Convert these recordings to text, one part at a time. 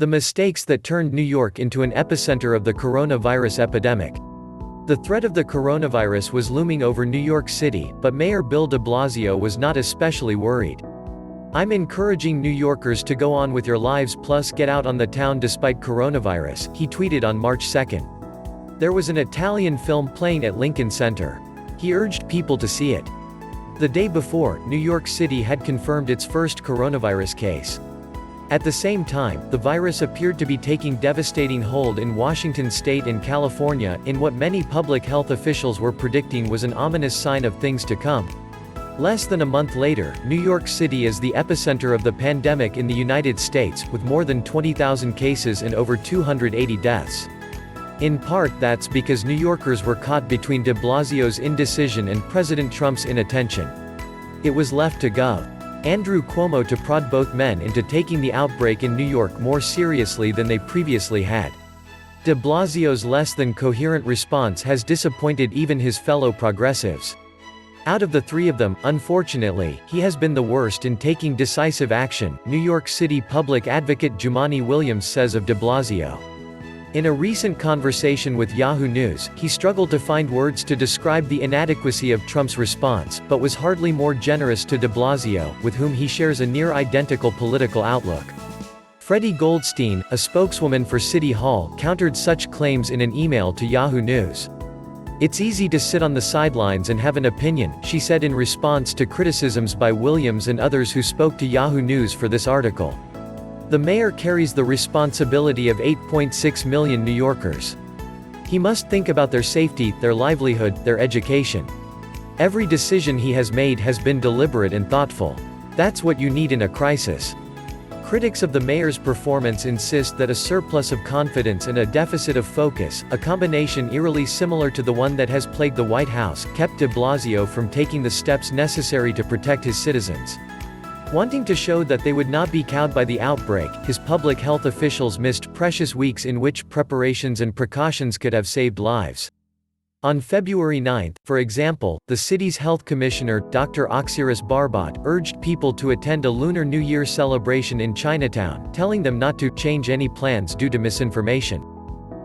The mistakes that turned New York into an epicenter of the coronavirus epidemic. The threat of the coronavirus was looming over New York City, but Mayor Bill de Blasio was not especially worried. "I'm encouraging New Yorkers to go on with your lives plus get out on the town despite coronavirus," he tweeted on March 2nd. There was an Italian film playing at Lincoln Center. He urged people to see it. The day before, New York City had confirmed its first coronavirus case. At the same time, the virus appeared to be taking devastating hold in Washington state and California, in what many public health officials were predicting was an ominous sign of things to come. Less than a month later, New York City is the epicenter of the pandemic in the United States, with more than 20,000 cases and over 280 deaths. In part, that's because New Yorkers were caught between de Blasio's indecision and President Trump's inattention. It was left to Gov. Andrew Cuomo to prod both men into taking the outbreak in New York more seriously than they previously had. De Blasio's less than coherent response has disappointed even his fellow progressives. Out of the three of them, unfortunately, he has been the worst in taking decisive action, New York City public advocate Jumaane Williams says of de Blasio. In a recent conversation with Yahoo News, he struggled to find words to describe the inadequacy of Trump's response, but was hardly more generous to de Blasio, with whom he shares a near-identical political outlook. Freddie Goldstein, a spokeswoman for City Hall, countered such claims in an email to Yahoo News. "It's easy to sit on the sidelines and have an opinion," she said in response to criticisms by Williams and others who spoke to Yahoo News for this article. The mayor carries the responsibility of 8.6 million New Yorkers. He must think about their safety, their livelihood, their education. Every decision he has made has been deliberate and thoughtful. That's what you need in a crisis. Critics of the mayor's performance insist that a surplus of confidence and a deficit of focus, a combination eerily similar to the one that has plagued the White House, kept de Blasio from taking the steps necessary to protect his citizens. Wanting to show that they would not be cowed by the outbreak, his public health officials missed precious weeks in which preparations and precautions could have saved lives. On February 9, for example, the city's health commissioner, Dr. Oxiris Barbat, urged people to attend a Lunar New Year celebration in Chinatown, telling them not to change any plans due to misinformation.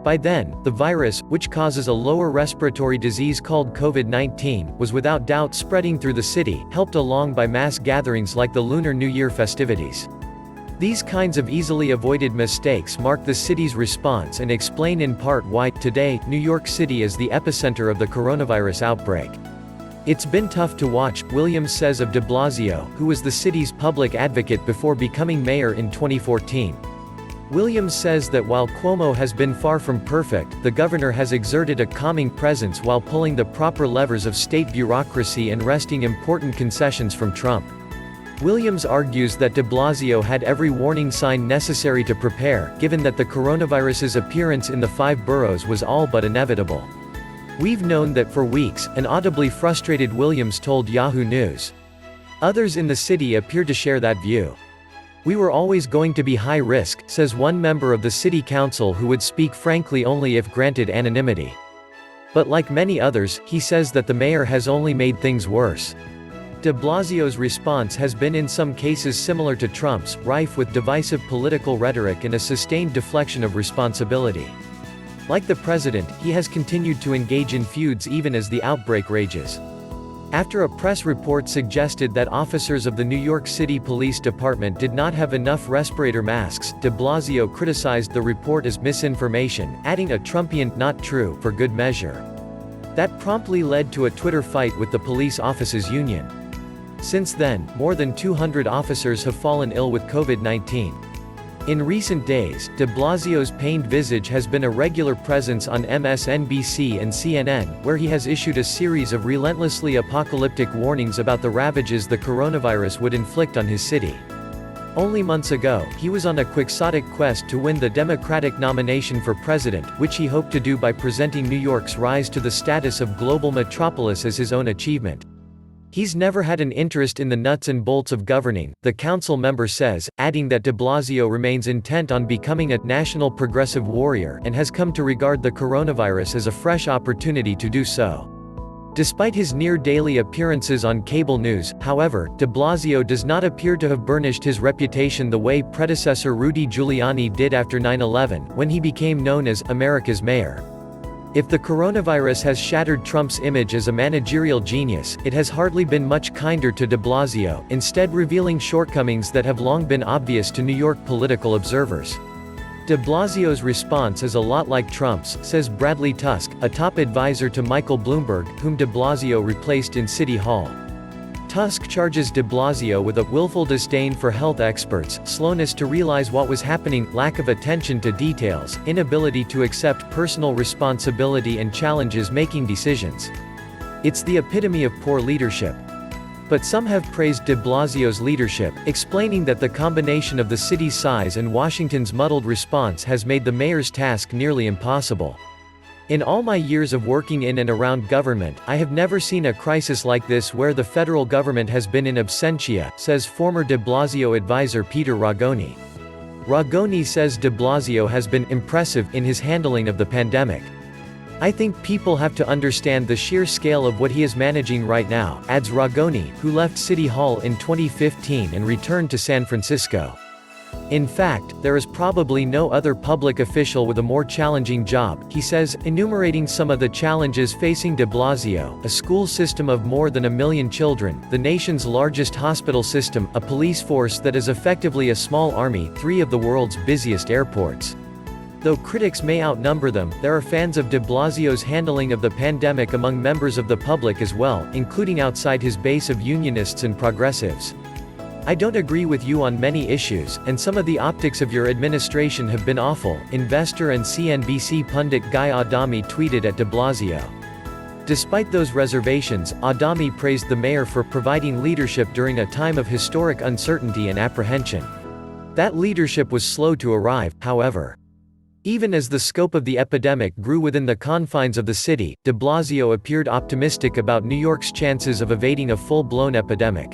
By then, the virus, which causes a lower respiratory disease called COVID-19, was without doubt spreading through the city, helped along by mass gatherings like the Lunar New Year festivities. These kinds of easily avoided mistakes mark the city's response and explain in part why, today, New York City is the epicenter of the coronavirus outbreak. "It's been tough to watch," Williams says of de Blasio, who was the city's public advocate before becoming mayor in 2014. Williams says that while Cuomo has been far from perfect, the governor has exerted a calming presence while pulling the proper levers of state bureaucracy and wresting important concessions from Trump. Williams argues that de Blasio had every warning sign necessary to prepare, given that the coronavirus's appearance in the 5 boroughs was all but inevitable. "We've known that for weeks," an audibly frustrated Williams told Yahoo News. Others in the city appear to share that view. "We were always going to be high risk," says one member of the city council who would speak frankly only if granted anonymity. But like many others, he says that the mayor has only made things worse. De Blasio's response has been in some cases similar to Trump's, rife with divisive political rhetoric and a sustained deflection of responsibility. Like the president, he has continued to engage in feuds even as the outbreak rages. After a press report suggested that officers of the New York City Police Department did not have enough respirator masks, de Blasio criticized the report as misinformation, adding a Trumpian "not true" for good measure. That promptly led to a Twitter fight with the police officers union. Since then, more than 200 officers have fallen ill with COVID-19. In recent days, de Blasio's pained visage has been a regular presence on MSNBC and CNN, where he has issued a series of relentlessly apocalyptic warnings about the ravages the coronavirus would inflict on his city. Only months ago, he was on a quixotic quest to win the Democratic nomination for president, which he hoped to do by presenting New York's rise to the status of global metropolis as his own achievement. He's never had an interest in the nuts and bolts of governing, the council member says, adding that de Blasio remains intent on becoming a national progressive warrior and has come to regard the coronavirus as a fresh opportunity to do so. Despite his near-daily appearances on cable news, however, de Blasio does not appear to have burnished his reputation the way predecessor Rudy Giuliani did after 9/11, when he became known as America's mayor. If the coronavirus has shattered Trump's image as a managerial genius, it has hardly been much kinder to de Blasio, instead revealing shortcomings that have long been obvious to New York political observers. De Blasio's response is a lot like Trump's, says Bradley Tusk, a top advisor to Michael Bloomberg, whom de Blasio replaced in City Hall. Tusk charges de Blasio with a willful disdain for health experts, slowness to realize what was happening, lack of attention to details, inability to accept personal responsibility and challenges making decisions. It's the epitome of poor leadership. But some have praised de Blasio's leadership, explaining that the combination of the city's size and Washington's muddled response has made the mayor's task nearly impossible. In all my years of working in and around government, I have never seen a crisis like this where the federal government has been in absentia, says former de Blasio advisor Peter Ragoni. Ragoni says de Blasio has been impressive in his handling of the pandemic. I think people have to understand the sheer scale of what he is managing right now, adds Ragoni, who left City Hall in 2015 and returned to San Francisco. In fact, there is probably no other public official with a more challenging job, he says, enumerating some of the challenges facing de Blasio: a school system of more than 1 million children, the nation's largest hospital system, a police force that is effectively a small army, 3 of the world's busiest airports. Though critics may outnumber them, there are fans of de Blasio's handling of the pandemic among members of the public as well, including outside his base of unionists and progressives. I don't agree with you on many issues, and some of the optics of your administration have been awful, investor and CNBC pundit Guy Adami tweeted at de Blasio. Despite those reservations, Adami praised the mayor for providing leadership during a time of historic uncertainty and apprehension. That leadership was slow to arrive, however. Even as the scope of the epidemic grew within the confines of the city, de Blasio appeared optimistic about New York's chances of evading a full-blown epidemic.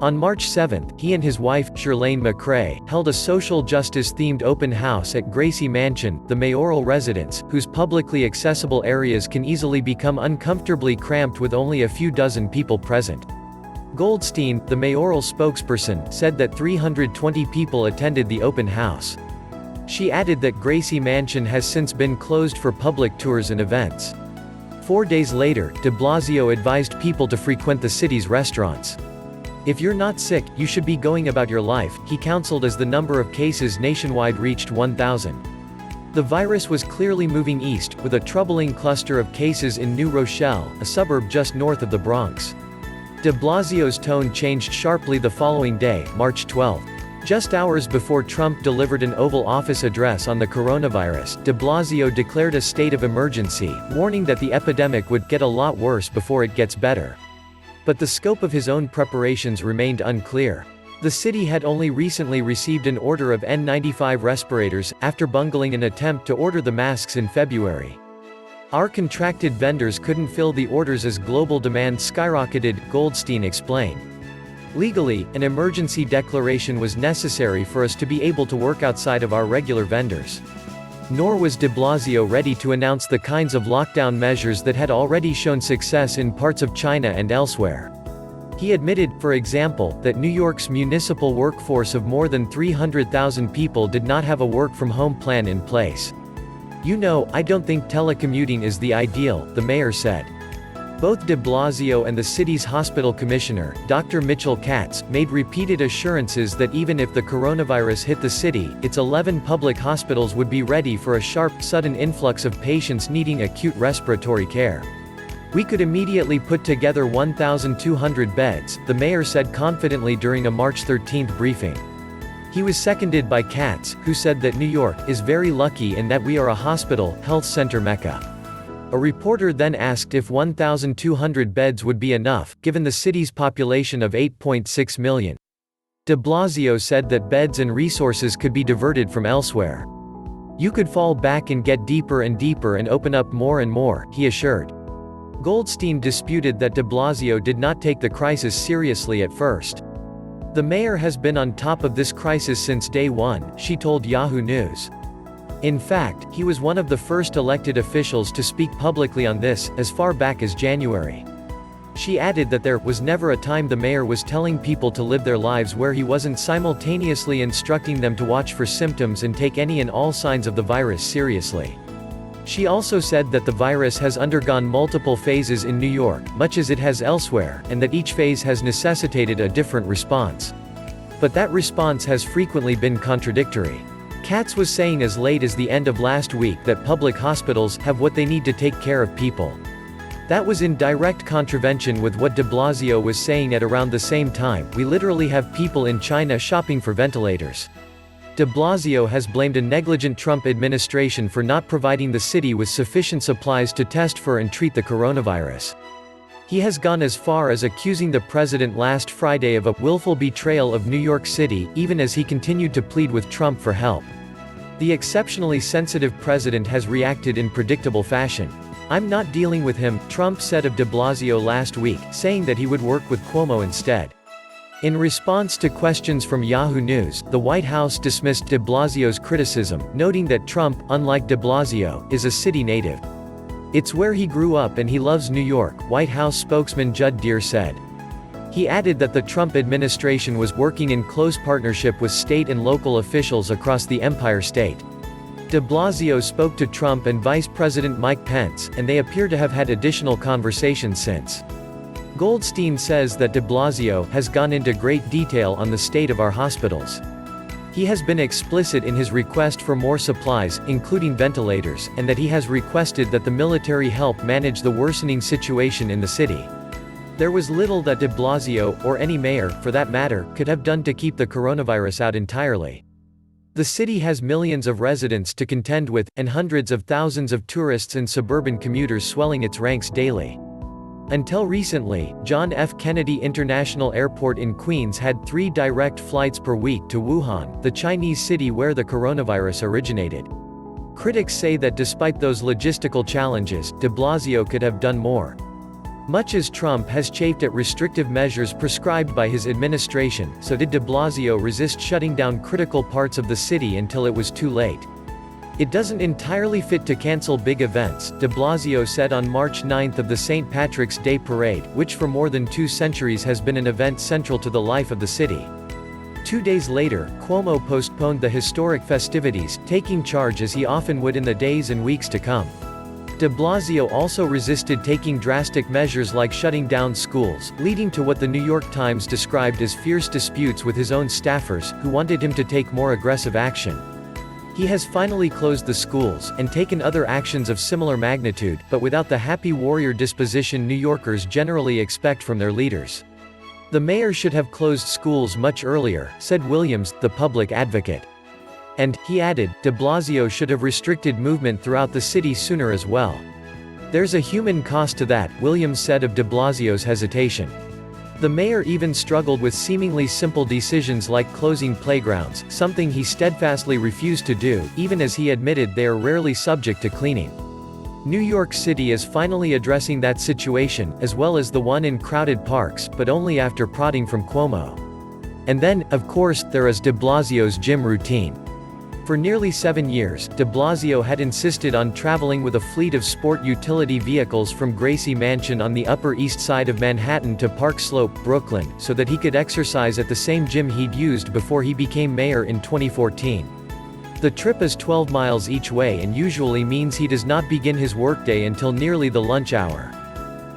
On March 7, he and his wife, Shirlane McCrae, held a social justice-themed open house at Gracie Mansion, the mayoral residence, whose publicly accessible areas can easily become uncomfortably cramped with only a few dozen people present. Goldstein, the mayoral spokesperson, said that 320 people attended the open house. She added that Gracie Mansion has since been closed for public tours and events. 4 days later, de Blasio advised people to frequent the city's restaurants. If you're not sick, you should be going about your life, he counseled as the number of cases nationwide reached 1,000. The virus was clearly moving east, with a troubling cluster of cases in New Rochelle, a suburb just north of the Bronx. De Blasio's tone changed sharply the following day, March 12. Just hours before Trump delivered an Oval Office address on the coronavirus, de Blasio declared a state of emergency, warning that the epidemic would get a lot worse before it gets better. But the scope of his own preparations remained unclear. The city had only recently received an order of N95 respirators, after bungling an attempt to order the masks in February. Our contracted vendors couldn't fill the orders as global demand skyrocketed, Goldstein explained. Legally, an emergency declaration was necessary for us to be able to work outside of our regular vendors. Nor was de Blasio ready to announce the kinds of lockdown measures that had already shown success in parts of China and elsewhere. He admitted, for example, that New York's municipal workforce of more than 300,000 people did not have a work-from-home plan in place. "You know, I don't think telecommuting is the ideal," the mayor said. Both de Blasio and the city's hospital commissioner, Dr. Mitchell Katz, made repeated assurances that even if the coronavirus hit the city, its 11 public hospitals would be ready for a sharp, sudden influx of patients needing acute respiratory care. "We could immediately put together 1,200 beds," the mayor said confidently during a March 13 briefing. He was seconded by Katz, who said that New York is very lucky in that we are a hospital, health center mecca. A reporter then asked if 1,200 beds would be enough, given the city's population of 8.6 million. De Blasio said that beds and resources could be diverted from elsewhere. "You could fall back and get deeper and deeper and open up more and more," he assured. Goldstein disputed that de Blasio did not take the crisis seriously at first. "The mayor has been on top of this crisis since day one," she told Yahoo News. In fact, he was one of the first elected officials to speak publicly on this, as far back as January. She added that there was never a time the mayor was telling people to live their lives where he wasn't simultaneously instructing them to watch for symptoms and take any and all signs of the virus seriously. She also said that the virus has undergone multiple phases in New York, much as it has elsewhere, and that each phase has necessitated a different response. But that response has frequently been contradictory. Katz was saying as late as the end of last week that public hospitals have what they need to take care of people. That was in direct contravention with what de Blasio was saying at around the same time. We literally have people in China shopping for ventilators. De Blasio has blamed a negligent Trump administration for not providing the city with sufficient supplies to test for and treat the coronavirus. He has gone as far as accusing the president last Friday of a willful betrayal of New York City, even as he continued to plead with Trump for help. The exceptionally sensitive president has reacted in predictable fashion. "I'm not dealing with him," Trump said of de Blasio last week, saying that he would work with Cuomo instead. In response to questions from Yahoo News, the White House dismissed de Blasio's criticism, noting that Trump, unlike de Blasio, is a city native. "It's where he grew up and he loves New York," White House spokesman Judd Deere said. He added that the Trump administration was working in close partnership with state and local officials across the Empire State. De Blasio spoke to Trump and Vice President Mike Pence, and they appear to have had additional conversations since. Goldstein says that de Blasio has gone into great detail on the state of our hospitals. He has been explicit in his request for more supplies, including ventilators, and that he has requested that the military help manage the worsening situation in the city. There was little that de Blasio, or any mayor, for that matter, could have done to keep the coronavirus out entirely. The city has millions of residents to contend with, and hundreds of thousands of tourists and suburban commuters swelling its ranks daily. Until recently, John F. Kennedy International Airport in Queens had 3 direct flights per week to Wuhan, the Chinese city where the coronavirus originated. Critics say that despite those logistical challenges, de Blasio could have done more. Much as Trump has chafed at restrictive measures prescribed by his administration, so did de Blasio resist shutting down critical parts of the city until it was too late. "It doesn't entirely fit to cancel big events," de Blasio said on March 9 of the St. Patrick's Day Parade, which for more than 2 centuries has been an event central to the life of the city. 2 days later, Cuomo postponed the historic festivities, taking charge as he often would in the days and weeks to come. De Blasio also resisted taking drastic measures like shutting down schools, leading to what the New York Times described as fierce disputes with his own staffers, who wanted him to take more aggressive action. He has finally closed the schools, and taken other actions of similar magnitude, but without the happy warrior disposition New Yorkers generally expect from their leaders. "The mayor should have closed schools much earlier," said Williams, the public advocate. And, he added, de Blasio should have restricted movement throughout the city sooner as well. "There's a human cost to that," Williams said of de Blasio's hesitation. The mayor even struggled with seemingly simple decisions like closing playgrounds, something he steadfastly refused to do, even as he admitted they are rarely subject to cleaning. New York City is finally addressing that situation, as well as the one in crowded parks, but only after prodding from Cuomo. And then, of course, there is de Blasio's gym routine. For nearly 7 years, de Blasio had insisted on traveling with a fleet of sport utility vehicles from Gracie Mansion on the Upper East Side of Manhattan to Park Slope, Brooklyn, so that he could exercise at the same gym he'd used before he became mayor in 2014. The trip is 12 miles each way and usually means he does not begin his workday until nearly the lunch hour.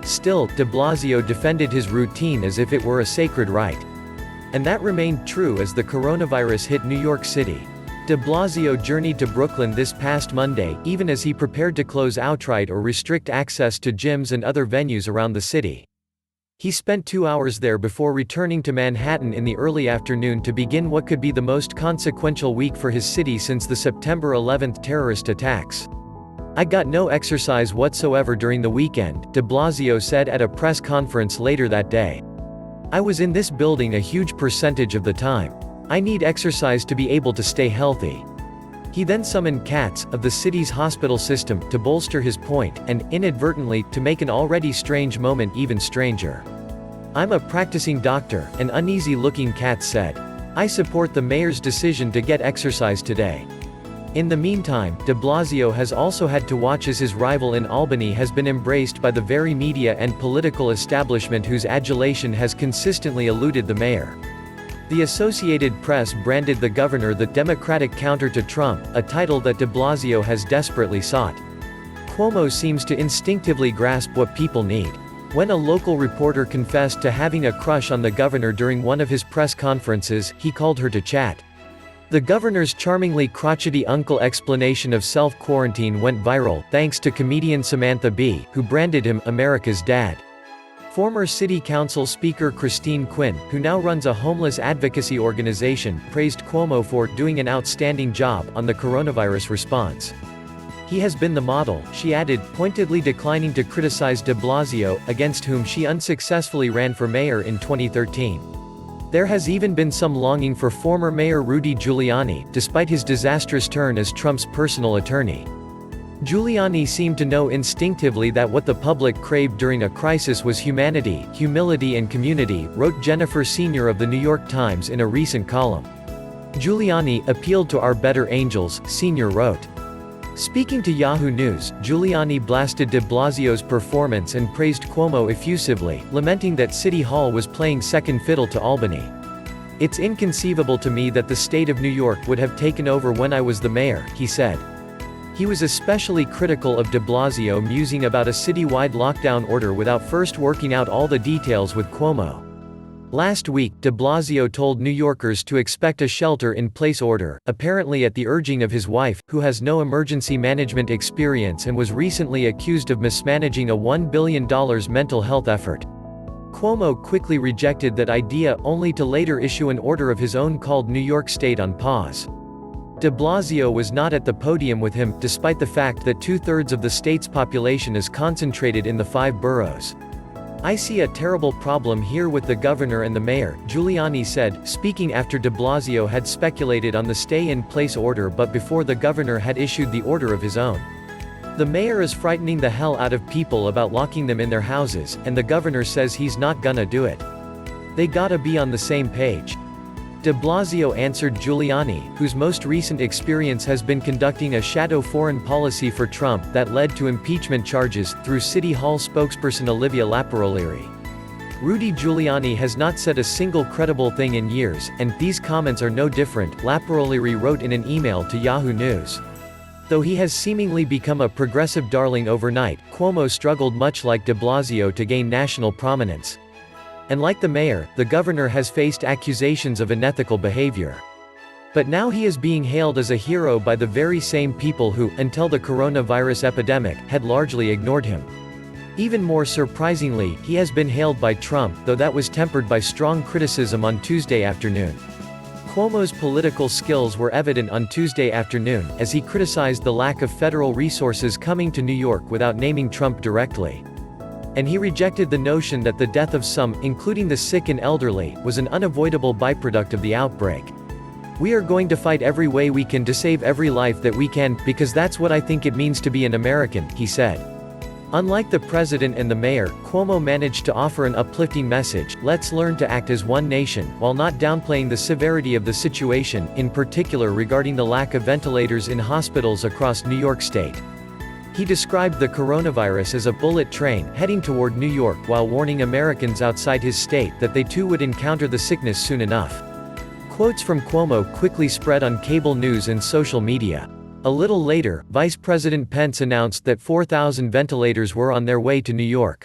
Still, de Blasio defended his routine as if it were a sacred right. And that remained true as the coronavirus hit New York City. De Blasio journeyed to Brooklyn this past Monday, even as he prepared to close outright or restrict access to gyms and other venues around the city. He spent 2 hours there before returning to Manhattan in the early afternoon to begin what could be the most consequential week for his city since the September 11 terrorist attacks. "I got no exercise whatsoever during the weekend," de Blasio said at a press conference later that day. "I was in this building a huge percentage of the time. I need exercise to be able to stay healthy." He then summoned Katz, of the city's hospital system, to bolster his point, and, inadvertently, to make an already strange moment even stranger. "I'm a practicing doctor," an uneasy-looking Katz said. "I support the mayor's decision to get exercise today. In the meantime, de Blasio has also had to watch as his rival in Albany has been embraced by the very media and political establishment whose adulation has consistently eluded the mayor. The Associated Press branded the governor the Democratic counter to Trump, a title that de Blasio has desperately sought. Cuomo seems to instinctively grasp what people need. When a local reporter confessed to having a crush on the governor during one of his press conferences, he called her to chat. The governor's charmingly crotchety uncle explanation of self-quarantine went viral, thanks to comedian Samantha Bee, who branded him America's dad. Former City Council Speaker Christine Quinn, who now runs a homeless advocacy organization, praised Cuomo for doing an outstanding job on the coronavirus response. He has been the model, she added, pointedly declining to criticize de Blasio, against whom she unsuccessfully ran for mayor in 2013. There has even been some longing for former Mayor Rudy Giuliani, despite his disastrous turn as Trump's personal attorney. Giuliani seemed to know instinctively that what the public craved during a crisis was humanity, humility and community, wrote Jennifer Senior of the New York Times in a recent column. Giuliani appealed to our better angels, Senior wrote. Speaking to Yahoo News, Giuliani blasted de Blasio's performance and praised Cuomo effusively, lamenting that City Hall was playing second fiddle to Albany. It's inconceivable to me that the state of New York would have taken over when I was the mayor, he said. He was especially critical of de Blasio musing about a citywide lockdown order without first working out all the details with Cuomo. Last week, de Blasio told New Yorkers to expect a shelter-in-place order, apparently at the urging of his wife, who has no emergency management experience and was recently accused of mismanaging a $1 billion mental health effort. Cuomo quickly rejected that idea, only to later issue an order of his own called New York State on pause. De Blasio was not at the podium with him, despite the fact that two-thirds of the state's population is concentrated in the 5 boroughs. I see a terrible problem here with the governor and the mayor, Giuliani said, speaking after de Blasio had speculated on the stay-in-place order but before the governor had issued the order of his own. The mayor is frightening the hell out of people about locking them in their houses, and the governor says he's not gonna do it. They gotta be on the same page. De Blasio answered Giuliani, whose most recent experience has been conducting a shadow foreign policy for Trump that led to impeachment charges, through City Hall spokesperson Olivia Laparoliere. Rudy Giuliani has not said a single credible thing in years, and these comments are no different, Laparoliere wrote in an email to Yahoo News. Though he has seemingly become a progressive darling overnight, Cuomo struggled much like de Blasio to gain national prominence. And like the mayor, the governor has faced accusations of unethical behavior. But now he is being hailed as a hero by the very same people who, until the coronavirus epidemic, had largely ignored him. Even more surprisingly, he has been hailed by Trump, though that was tempered by strong criticism on Tuesday afternoon. Cuomo's political skills were evident on Tuesday afternoon, as he criticized the lack of federal resources coming to New York without naming Trump directly. And he rejected the notion that the death of some, including the sick and elderly, was an unavoidable byproduct of the outbreak. We are going to fight every way we can to save every life that we can, because that's what I think it means to be an American, he said. Unlike the president and the mayor, Cuomo managed to offer an uplifting message, let's learn to act as one nation, while not downplaying the severity of the situation, in particular regarding the lack of ventilators in hospitals across New York State. He described the coronavirus as a bullet train heading toward New York while warning Americans outside his state that they too would encounter the sickness soon enough. Quotes from Cuomo quickly spread on cable news and social media. A little later, Vice President Pence announced that 4,000 ventilators were on their way to New York.